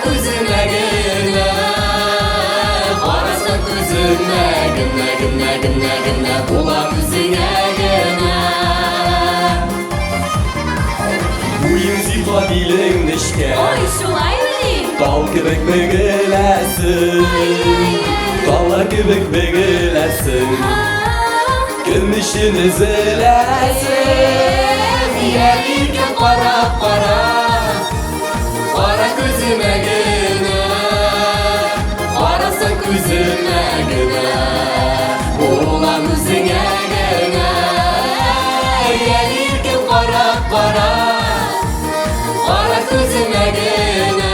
күзіңе генә, қарасаң күзіңе генә, генә, генә, генә, була күзіңе генә. Буйың зифа билең нечкә, Ой, шулаймыни? Тал кебек бөгеләсең, тала кебек бөгеләсең, Көнмешін үзеләсең. Яр иркәм карап кара, кара күземә генә, карасаң күземә генә, булам үзеңә генә. Яр иркәм карап кара, кара күземә генә,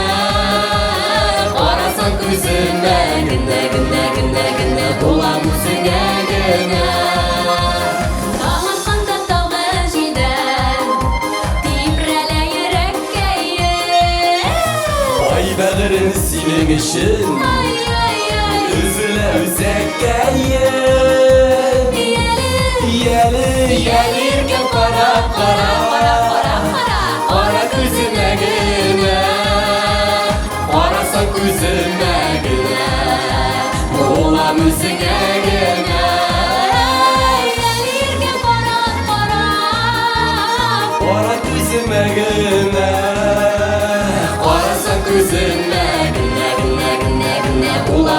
карасаң күземә генә, генә, генә, генә, булам үзеңә генә. Бәгырін синең үшін үзілә үзәккәйін. Ялі иркәм қарап қара, қара күзімә генә, қарасаң күзімә генә, болам үзіңә генә. Ялі иркәм қарап қара, қара күзімә генә, Күзіңе генә, генә, генә, генә, була